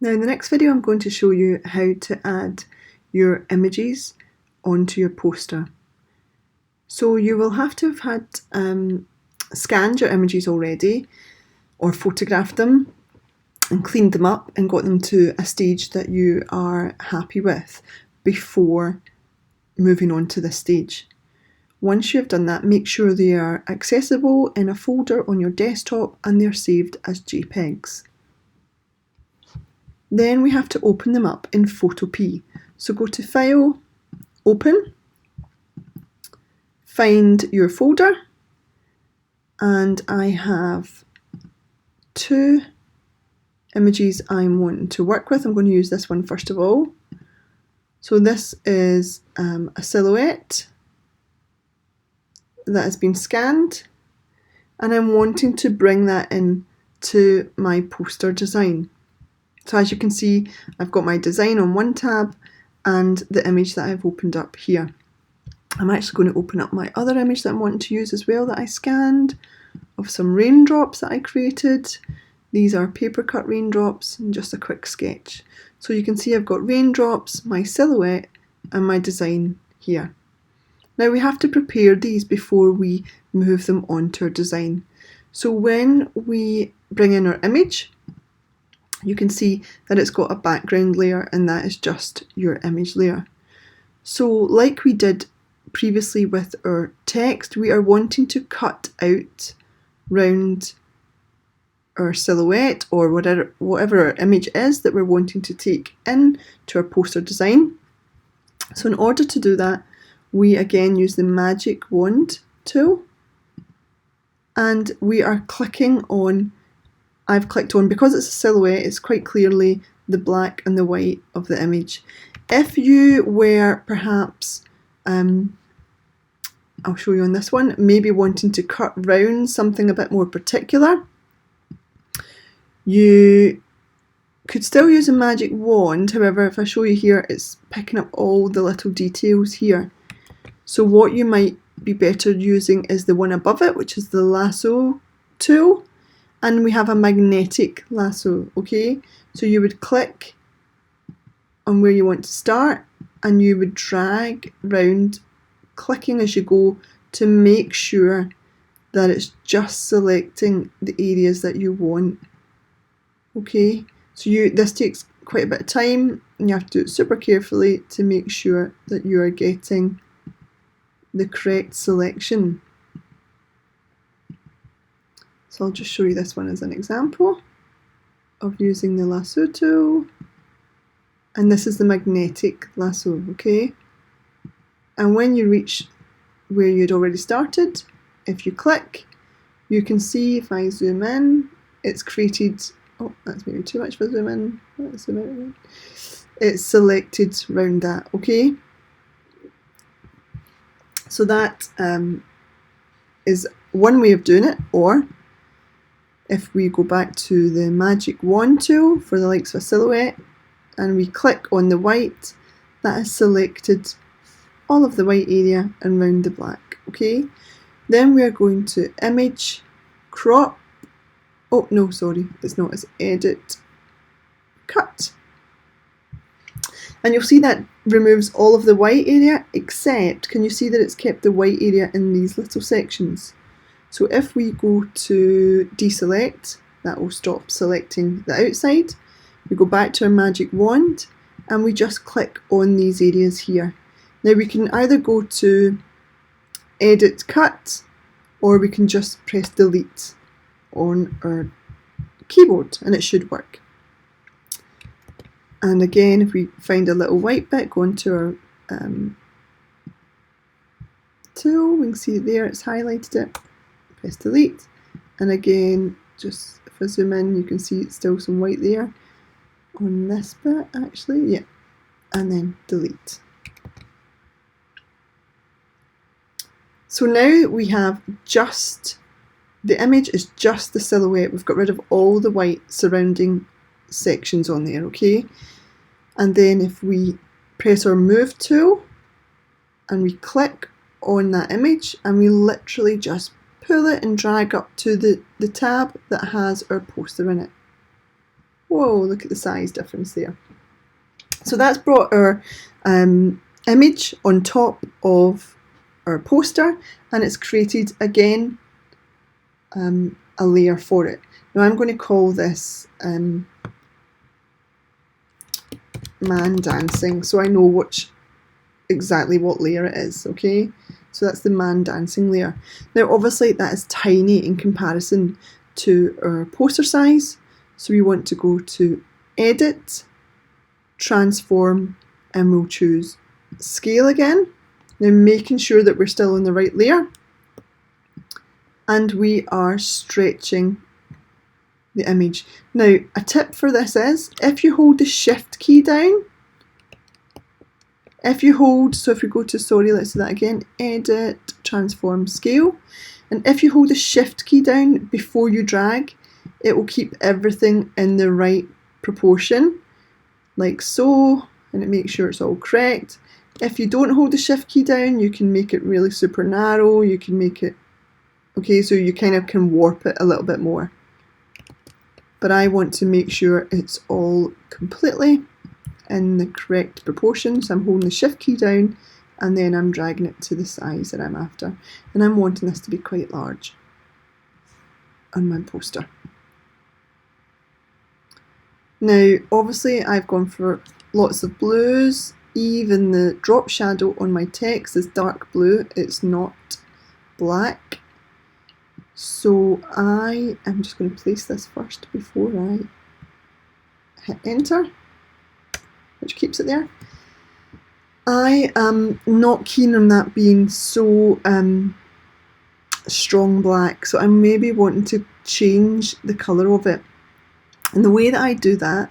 Now in the next video I'm going to show you how to add your images onto your poster. So you will have to have had scanned your images already or photographed them and cleaned them up and got them to a stage that you are happy with before moving on to this stage. Once you have done that, make sure they are accessible in a folder on your desktop and they're saved as JPEGs. Then we have to open them up in PHOTOPEA. So go to File, Open, find your folder, and I have two images I'm wanting to work with. I'm going to use this one first of all. So this is a silhouette that has been scanned, and I'm wanting to bring that in to my poster design. So as you can see, I've got my design on one tab and the image that I've opened up here. I'm actually going to open up my other image that I'm wanting to use as well that I scanned of some raindrops that I created. These are paper cut raindrops and just a quick sketch. So you can see I've got raindrops, my silhouette and my design here. Now we have to prepare these before we move them onto our design. So when we bring in our image, you can see that it's got a background layer and that is just your image layer. So like we did previously with our text, we are wanting to cut out round our silhouette or whatever our image is that we're wanting to take in to our poster design. So in order to do that, we again use the magic wand tool and we are clicking on, I've clicked on, because it's a silhouette, it's quite clearly the black and the white of the image. If you were perhaps, I'll show you on this one, maybe wanting to cut round something a bit more particular, you could still use a magic wand. However, if I show you here, it's picking up all the little details here. So what you might be better using is the one above it, which is the Lasso tool. And we have a magnetic lasso, okay? So you would click on where you want to start and you would drag round, clicking as you go to make sure that it's just selecting the areas that you want, okay? So this takes quite a bit of time and you have to do it super carefully to make sure that you are getting the correct selection. So I'll just show you this one as an example of using the lasso tool. And this is the magnetic lasso, okay? And when you reach where you'd already started, if you click, you can see if I zoom in, it's created, oh, that's maybe too much for zoom in. Let's zoom out. It's selected round that, okay? So that is one way of doing it, or if we go back to the magic wand tool for the likes of a silhouette and we click on the white, that has selected all of the white area and round the black, okay? Then we are going to image, crop, oh no sorry, it's not, it's edit, cut. And you'll see that removes all of the white area except, can you see that it's kept the white area in these little sections? So if we go to deselect, that will stop selecting the outside. We go back to our magic wand and we just click on these areas here. Now we can either go to edit cut or we can just press delete on our keyboard and it should work. And again, if we find a little white bit, go into our tool, we can see there it's highlighted it. Press delete, and again, just if I zoom in, you can see it's still some white there on this bit actually, yeah, and then delete. So now we have just, the image is just the silhouette, we've got rid of all the white surrounding sections on there, okay? And then if we press our move tool and we click on that image and we literally just pull it and drag up to the tab that has our poster in it. Whoa, look at the size difference there. So that's brought our image on top of our poster, and it's created again a layer for it. Now I'm going to call this man dancing, so I know exactly what layer it is, okay? So that's the man dancing layer. Now obviously that is tiny in comparison to our poster size, so we want to go to Edit, Transform, and we'll choose Scale again. Now making sure that we're still on the right layer, and we are stretching the image. Now a tip for this is, if you hold the Shift key down, if we go to, let's do that again, Edit, Transform, Scale, and if you hold the Shift key down before you drag, it will keep everything in the right proportion, like so, and it makes sure it's all correct. If you don't hold the Shift key down, you can make it really super narrow, you can make it, okay, so you kind of can warp it a little bit more. But I want to make sure it's all completely in the correct proportion, so I'm holding the Shift key down and then I'm dragging it to the size that I'm after, and I'm wanting this to be quite large on my poster. Now obviously I've gone for lots of blues, even the drop shadow on my text is dark blue, it's not black. So I am just going to place this first before I hit enter, which keeps it there. I am not keen on that being so strong black, so I'm maybe wanting to change the colour of it. And the way that I do that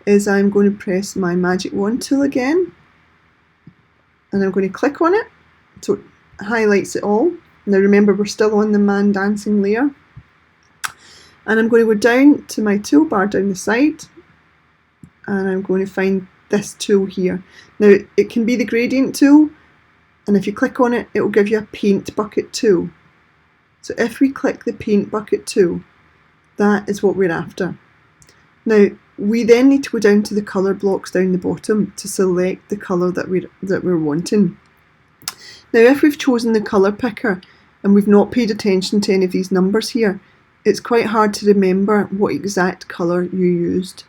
is I'm going to press my magic wand tool again, and I'm going to click on it so it highlights it all. Now remember, we're still on the man dancing layer, and I'm going to go down to my toolbar down the side, and I'm going to find this tool here. Now it can be the gradient tool, and if you click on it, it will give you a paint bucket tool. So if we click the paint bucket tool, that is what we're after. Now we then need to go down to the colour blocks down the bottom to select the colour that we're wanting. Now if we've chosen the colour picker and we've not paid attention to any of these numbers here, it's quite hard to remember what exact colour you used.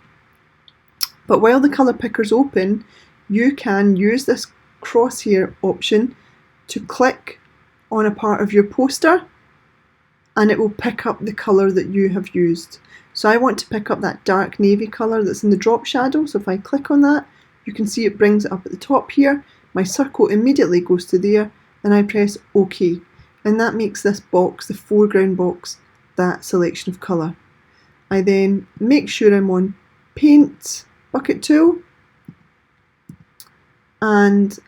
But while the colour picker's open, you can use this crosshair option to click on a part of your poster, and it will pick up the colour that you have used. So I want to pick up that dark navy colour that's in the drop shadow, so if I click on that, you can see it brings it up at the top here. My circle immediately goes to there, and I press OK, and that makes this box, the foreground box, that selection of colour. I then make sure I'm on Paint Bucket Tool, and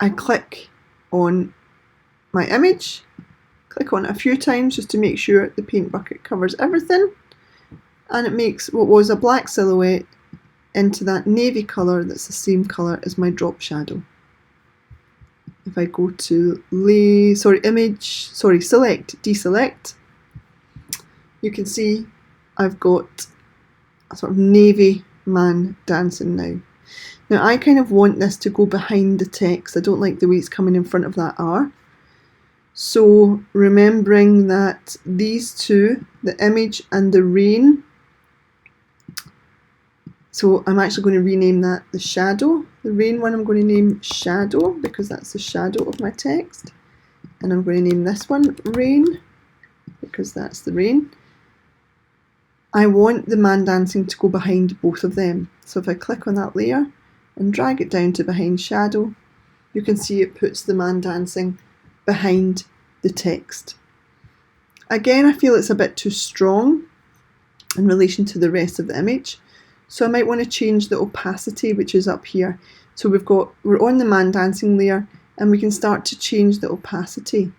I click on my image, click on it a few times just to make sure the paint bucket covers everything, and it makes what was a black silhouette into that navy colour that's the same colour as my drop shadow. If I go to select, deselect, you can see I've got a sort of navy man dancing now. Now I kind of want this to go behind the text. I don't like the way it's coming in front of that R. So remembering that these two, the image and the rain, so I'm actually going to rename that the shadow. The rain one I'm going to name shadow because that's the shadow of my text. And I'm going to name this one rain because that's the rain. I want the man dancing to go behind both of them. So if I click on that layer and drag it down to behind shadow, you can see it puts the man dancing behind the text. Again, I feel it's a bit too strong in relation to the rest of the image. So I might want to change the opacity, which is up here. So we're on the man dancing layer, and we can start to change the opacity,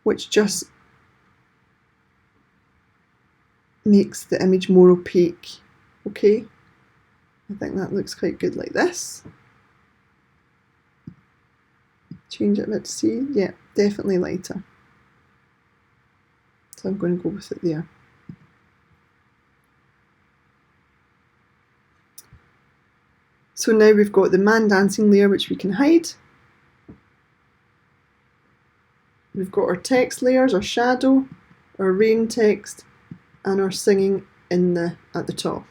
which just makes the image more opaque. Okay, I think that looks quite good like this. Change it a bit to see, yeah, definitely lighter. So I'm going to go with it there. So now we've got the man dancing layer, which we can hide. We've got our text layers, our shadow, our rain text, and our singing at the top.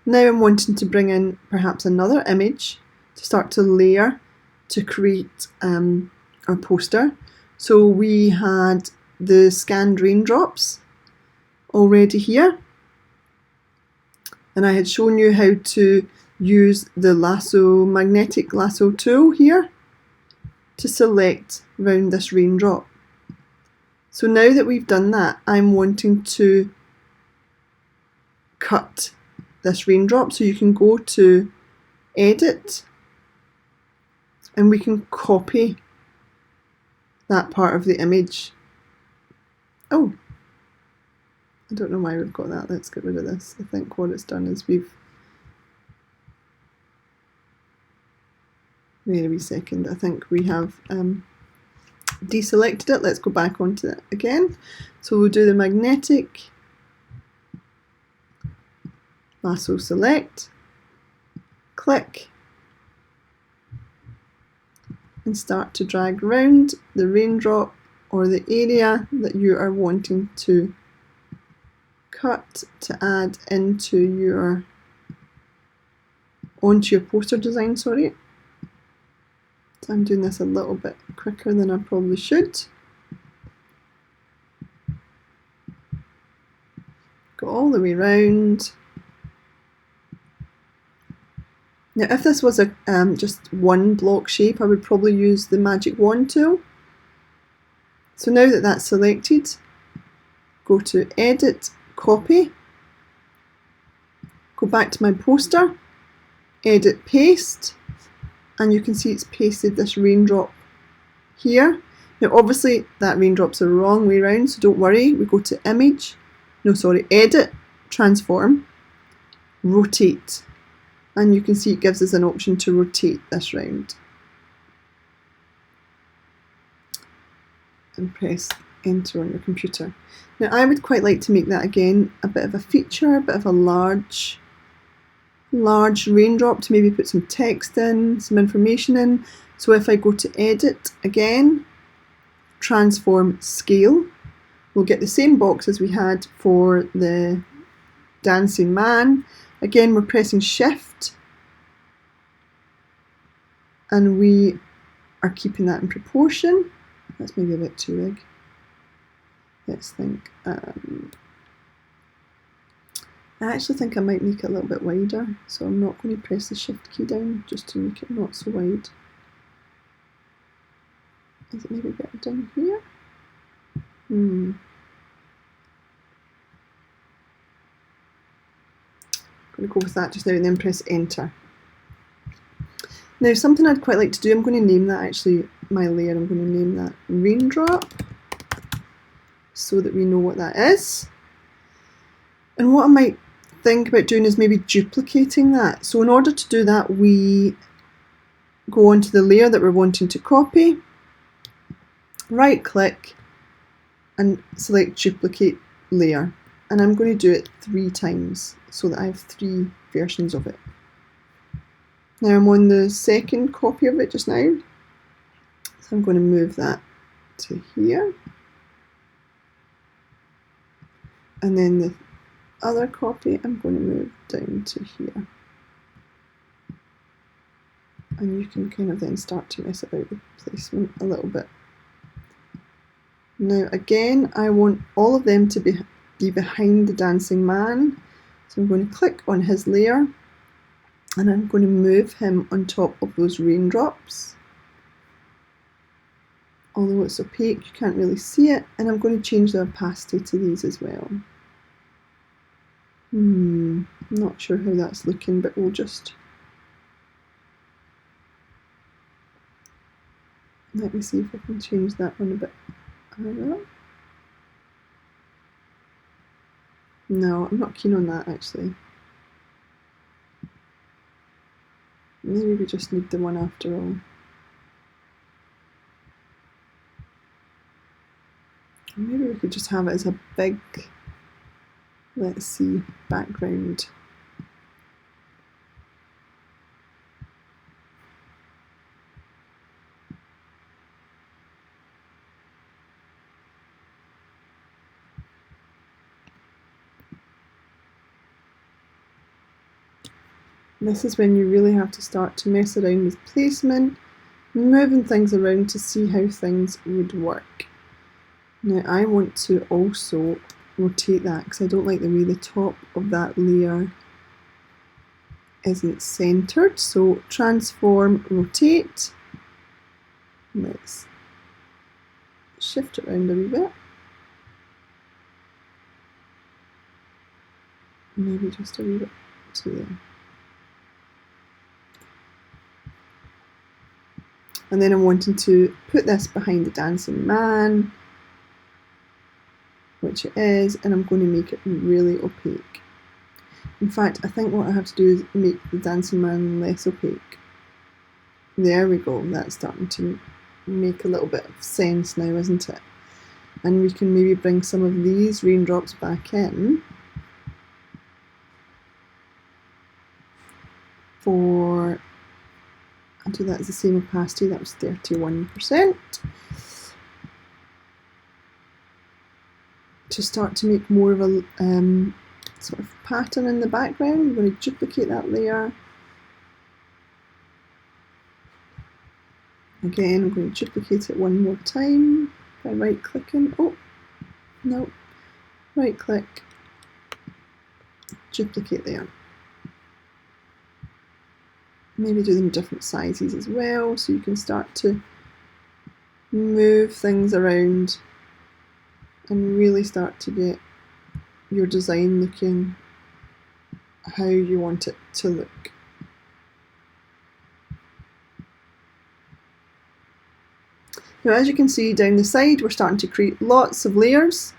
Now I'm wanting to bring in perhaps another image to start to layer to create our poster. So we had the scanned raindrops already here, and I had shown you how to use the magnetic lasso tool here to select round this raindrop. So now that we've done that, I'm wanting to cut this raindrop. So you can go to Edit and we can copy that part of the image. Oh, I don't know why we've got that. Let's get rid of this. I think what it's done is wait a wee second. I think we have deselected it. Let's go back onto it again. So we'll do the magnetic lasso select, click, and start to drag around the raindrop or the area that you are wanting to cut to add onto your poster design, sorry. So I'm doing this a little bit quicker than I probably should. Go all the way around. Now if this was a just one block shape, I would probably use the magic wand tool. So now that that's selected, go to Edit, Copy, go back to my poster, Edit, Paste, and you can see it's pasted this raindrop here. Now obviously that raindrops are the wrong way around, so don't worry. We go to Edit, Transform, Rotate, and you can see it gives us an option to rotate this round. And press Enter on your computer. Now I would quite like to make that again a bit of a feature, a bit of a large raindrop, to maybe put some text in, some information in. So if I go to Edit again, Transform, Scale, we'll get the same box as we had for the dancing man. Again, we're pressing Shift and we are keeping that in proportion. That's maybe a bit too big. Let's think. I actually think I might make it a little bit wider, so I'm not going to press the Shift key down just to make it not so wide. Is it maybe better down here? I'm going to go with that just now and then press Enter. Now something I'd quite like to do, I'm going to name that actually my layer, I'm going to name that Raindrop so that we know what that is. And what I might think about doing is maybe duplicating that. So in order to do that, we go onto the layer that we're wanting to copy, right click and select Duplicate Layer. And I'm going to do it 3 times so that I have 3 versions of it. Now I'm on the second copy of it just now, so I'm going to move that to here, and then the other copy I'm going to move down to here, and you can kind of then start to mess about the placement a little bit. Now again, I want all of them to be behind the dancing man, so I'm going to click on his layer and I'm going to move him on top of those raindrops. Although it's opaque, you can't really see it, and I'm going to change the opacity to these as well. Not sure how that's looking, but we'll just... Let me see if I can change that one a bit higher. No, I'm not keen on that actually. Maybe we just need the one after all. Maybe we could just have it as a big, let's see, background. This is when you really have to start to mess around with placement, moving things around to see how things would work. Now I want to also rotate that because I don't like the way the top of that layer isn't centered. So transform, rotate. Let's shift it around a wee bit. Maybe just a wee bit to there. And then I'm wanting to put this behind the dancing man, which it is, and I'm going to make it really opaque. In fact, I think what I have to do is make the dancing man less opaque. There we go, that's starting to make a little bit of sense now, isn't it? And we can maybe bring some of these raindrops back in for, I'll do that as the same opacity, that was 31%. To start to make more of a sort of pattern in the background, I'm going to duplicate that layer. Again, I'm going to duplicate it one more time by right clicking. Oh, no, right click, duplicate there. Maybe do them different sizes as well, so you can start to move things around and really start to get your design looking how you want it to look. Now, as you can see down the side, we're starting to create lots of layers.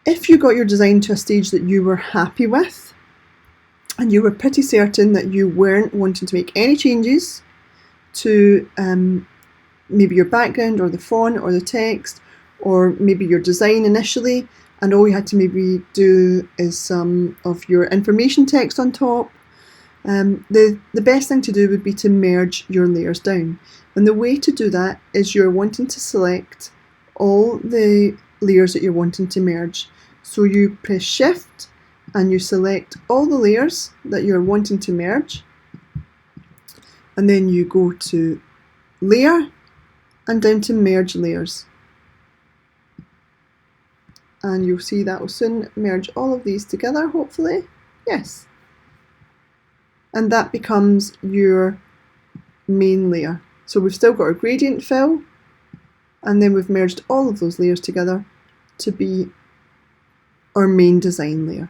If you got your design to a stage that you were happy with, and you were pretty certain that you weren't wanting to make any changes to maybe your background or the font or the text, or maybe your design initially, and all you had to maybe do is some of your information text on top, the best thing to do would be to merge your layers down. And the way to do that is you're wanting to select all the layers that you're wanting to merge. So you press Shift and you select all the layers that you're wanting to merge, and then you go to Layer and down to Merge Layers. And you'll see that will soon merge all of these together, hopefully. Yes. And that becomes your main layer. So we've still got our gradient fill, and then we've merged all of those layers together to be our main design layer.